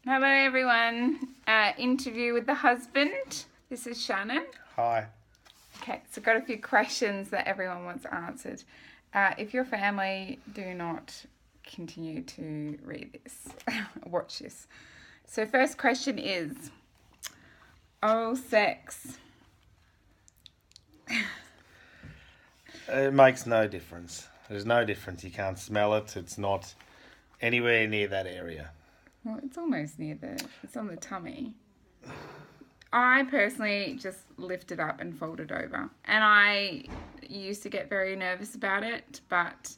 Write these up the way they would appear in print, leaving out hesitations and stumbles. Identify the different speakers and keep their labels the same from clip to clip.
Speaker 1: Hello, everyone. Interview with the husband. This is Shannon.
Speaker 2: Hi.
Speaker 1: Okay, so got a few questions that everyone wants answered. If your family, do not continue to read this, watch this. So first question is, oral sex.
Speaker 2: It makes no difference. There's no difference. You can't smell it. It's not anywhere near that area.
Speaker 1: Well, it's almost it's on the tummy. I personally just lift it up and fold it over. And I used to get very nervous about it, but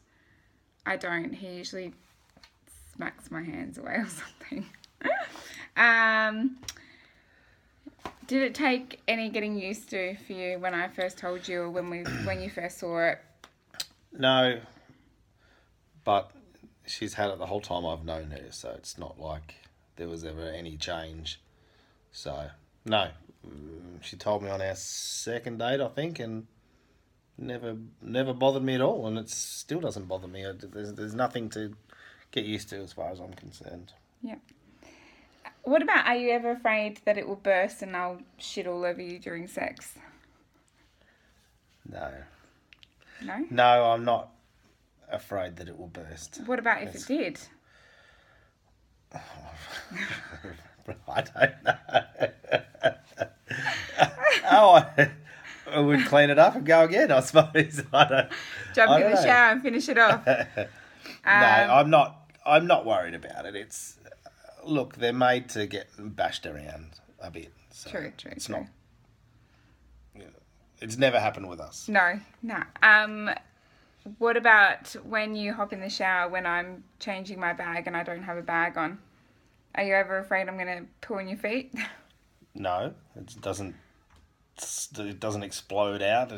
Speaker 1: I don't. He usually smacks my hands away or something. Did it take any getting used to for you when I first told you or when you first saw it?
Speaker 2: No, but she's had it the whole time I've known her, so it's not like there was ever any change. So, no. She told me on our second date, I think, and never bothered me at all, and it still doesn't bother me. There's nothing to get used to as far as I'm concerned.
Speaker 1: Yeah. What about, are you ever afraid that it will burst and I'll shit all over you during sex?
Speaker 2: No.
Speaker 1: No?
Speaker 2: No, I'm not afraid that it will burst.
Speaker 1: What about if it did?
Speaker 2: I don't know. I would clean it up and go again, I suppose.
Speaker 1: Jump in the shower and finish it off.
Speaker 2: No, I'm not worried about it. It's look, they're made to get bashed around a bit. So
Speaker 1: True.
Speaker 2: It's not. It's never happened with us.
Speaker 1: No. What about when you hop in the shower when I'm changing my bag and I don't have a bag on? Are you ever afraid I'm going to poo on your feet?
Speaker 2: No, it doesn't. It doesn't explode out.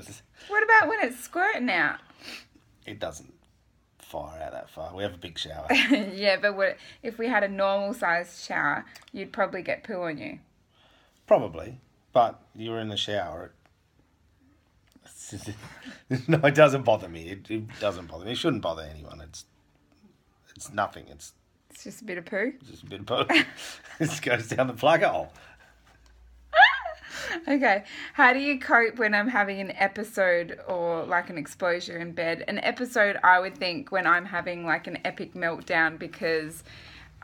Speaker 1: What about when it's squirting out?
Speaker 2: It doesn't fire out that far. We have a big shower.
Speaker 1: Yeah, but if we had a normal sized shower, you'd probably get poo on you.
Speaker 2: Probably, but you're in the shower. No, it doesn't bother me. It doesn't bother me. It shouldn't bother anyone. It's nothing. It's
Speaker 1: just a bit of poo.
Speaker 2: Just a bit of poo. It goes down the plug hole.
Speaker 1: Okay. How do you cope when I'm having an episode or like an exposure in bed? An episode, I would think, when I'm having like an epic meltdown because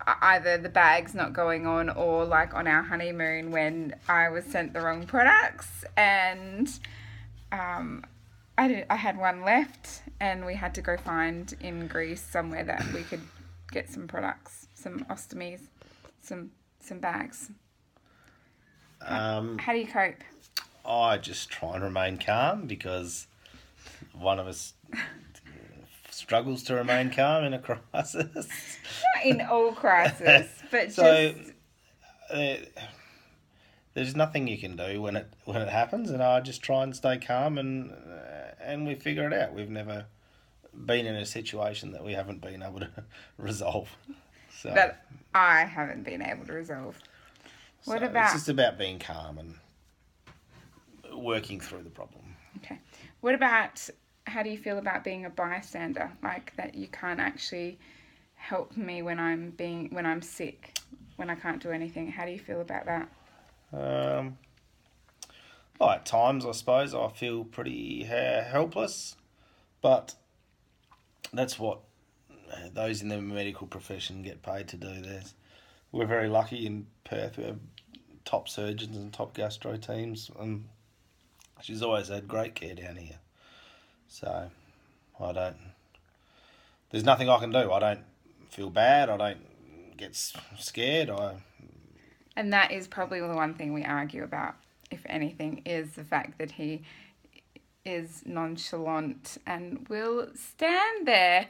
Speaker 1: either the bag's not going on or like on our honeymoon when I was sent the wrong products and I had one left and we had to go find in Greece somewhere that we could get some products, some Ostomates, some bags. How do you cope?
Speaker 2: I just try and remain calm because one of us struggles to remain calm in a crisis.
Speaker 1: Not in all crisis, but
Speaker 2: so,
Speaker 1: just...
Speaker 2: there's nothing you can do when it happens, and I just try and stay calm and we figure it out. We've never been in a situation that we haven't been able to resolve. So
Speaker 1: that I haven't been able to resolve. What about...
Speaker 2: It's just about being calm and working through the problem.
Speaker 1: Okay. What about, how do you feel about being a bystander? Like that you can't actually help me when I'm sick, when I can't do anything. How do you feel about that?
Speaker 2: Well, at times, I suppose, I feel pretty helpless, but that's what those in the medical profession get paid to do. We're very lucky in Perth. We have top surgeons and top gastro teams, and she's always had great care down here. So, there's nothing I can do. I don't feel bad. I don't get scared.
Speaker 1: And that is probably the one thing we argue about, if anything, is the fact that he is nonchalant and will stand there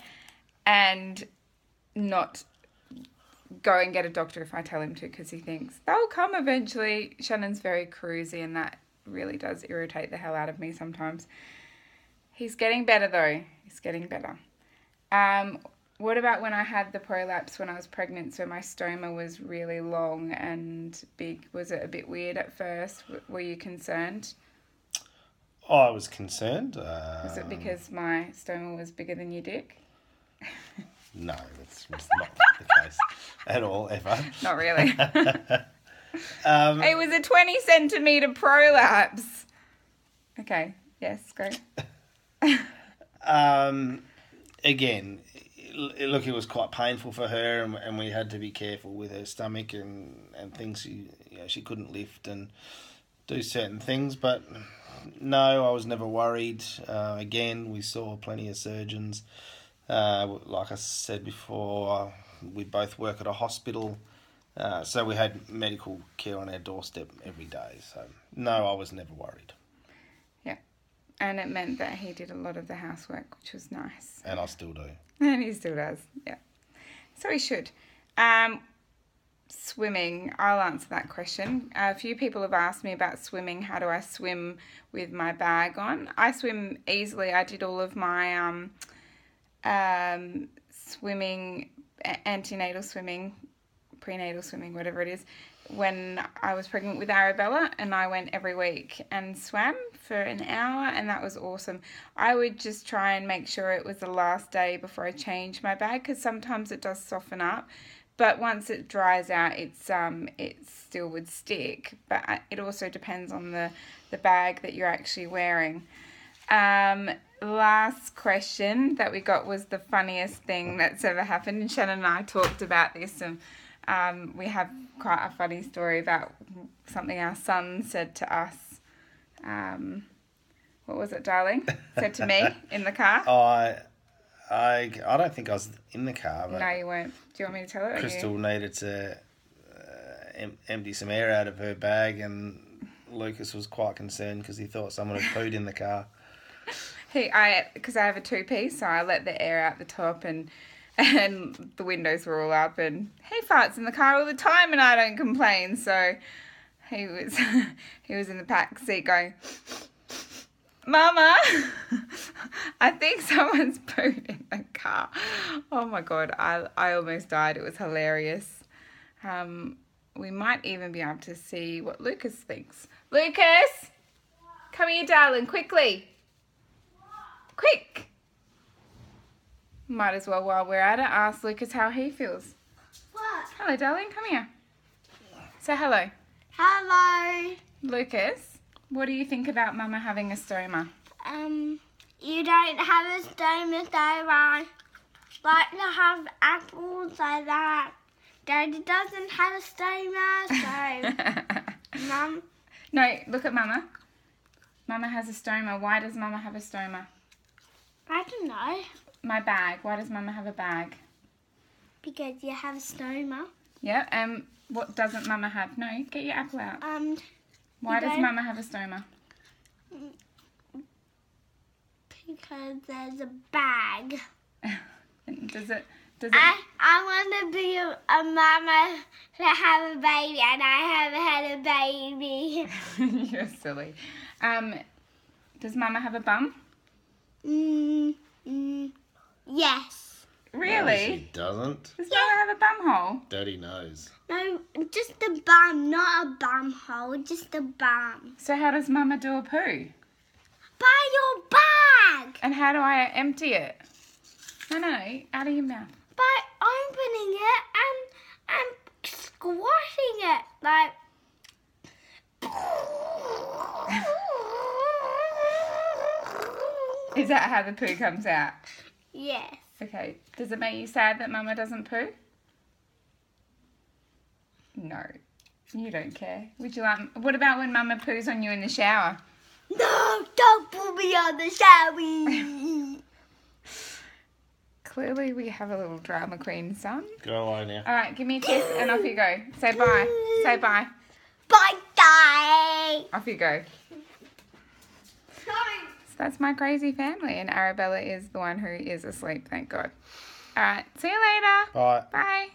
Speaker 1: and not go and get a doctor if I tell him to because he thinks they'll come eventually. Shannon's very cruisy and that really does irritate the hell out of me sometimes. He's getting better though. He's getting better. What about when I had the prolapse when I was pregnant? So my stoma was really long and big. Was it a bit weird at first? Were you concerned?
Speaker 2: I was concerned.
Speaker 1: Was it because my stoma was bigger than your dick?
Speaker 2: No, that's not the case. at all, ever.
Speaker 1: Not really. It was a 20 centimetre prolapse. Okay, yes, go.
Speaker 2: Again, look, it was quite painful for her, and we had to be careful with her stomach and things. She couldn't lift and do certain things, but no, I was never worried. Again, we saw plenty of surgeons. Like I said before, we both work at a hospital, so we had medical care on our doorstep every day. So no, I was never worried.
Speaker 1: Yeah, and it meant that he did a lot of the housework, which was nice.
Speaker 2: And I still do.
Speaker 1: And he still does, yeah. So he should. Swimming, I'll answer that question. A few people have asked me about swimming. How do I swim with my bag on? I swim easily. I did all of my swimming, antenatal swimming, prenatal swimming, whatever it is, when I was pregnant with Arabella, and I went every week and swam for an hour, and that was awesome. I would just try and make sure it was the last day before I changed my bag, because sometimes it does soften up, but once it dries out, it still would stick. But it also depends on the bag that you're actually wearing. Last question that we got was the funniest thing that's ever happened, and Shannon and I talked about this, and we have quite a funny story about something our son said to us. What was it, darling? Said to me in the car?
Speaker 2: I don't think I was in the car. But
Speaker 1: no, you weren't. Do you want me to tell it?
Speaker 2: Crystal needed to empty some air out of her bag, and Lucas was quite concerned because he thought someone had pooed in the car.
Speaker 1: Because I have a two-piece, so I let the air out the top, and the windows were all up, and he farts in the car all the time, and I don't complain. So he was in the back seat going, "Mama, I think someone's pooed in the car." Oh my God, I almost died. It was hilarious. We might even be able to see what Lucas thinks. Lucas, come here, darling, quickly. Quick. Might as well, while we're at it, ask Lucas how he feels.
Speaker 3: What?
Speaker 1: Hello, darling, come here. Say hello.
Speaker 3: Hello.
Speaker 1: Lucas, what do you think about Mama having a stoma?
Speaker 3: You don't have a stoma, so I like to have apples like that. Daddy doesn't have a stoma, so Mum.
Speaker 1: No, look at Mama. Mama has a stoma. Why does Mama have a stoma?
Speaker 3: I don't know.
Speaker 1: My bag. Why does Mama have a bag?
Speaker 3: Because you have a stoma.
Speaker 1: Yeah, what doesn't Mama have? No, get your apple out. Why does
Speaker 3: don't-
Speaker 1: Mama have a stoma?
Speaker 3: Because there's a bag.
Speaker 1: Does it...
Speaker 3: I want to be a mama to have a baby, and I haven't had a baby.
Speaker 1: You're silly. Does Mama have a bum?
Speaker 3: Yes.
Speaker 1: Really?
Speaker 2: No, she doesn't.
Speaker 1: Does Mama have a bum hole?
Speaker 2: Daddy knows.
Speaker 3: No, just a bum, not a bum hole, just a bum.
Speaker 1: So how does Mama do a poo?
Speaker 3: By your bag!
Speaker 1: And how do I empty it? No, out of your mouth.
Speaker 3: By opening it and squashing it, like...
Speaker 1: Is that how the poo comes out?
Speaker 3: Yes.
Speaker 1: Okay. Does it make you sad that Mama doesn't poo? No. You don't care. Would you like... What about when Mama poos on you in the shower?
Speaker 3: No, don't put me on the shower.
Speaker 1: Clearly we have a little drama queen son.
Speaker 2: Go away now.
Speaker 1: All right, give me a kiss and off you go. Say bye. Say bye.
Speaker 3: Bye-bye.
Speaker 1: Off you go. So that's my crazy family, and Arabella is the one who is asleep, thank God. All right, see you later.
Speaker 2: Bye.
Speaker 1: Bye.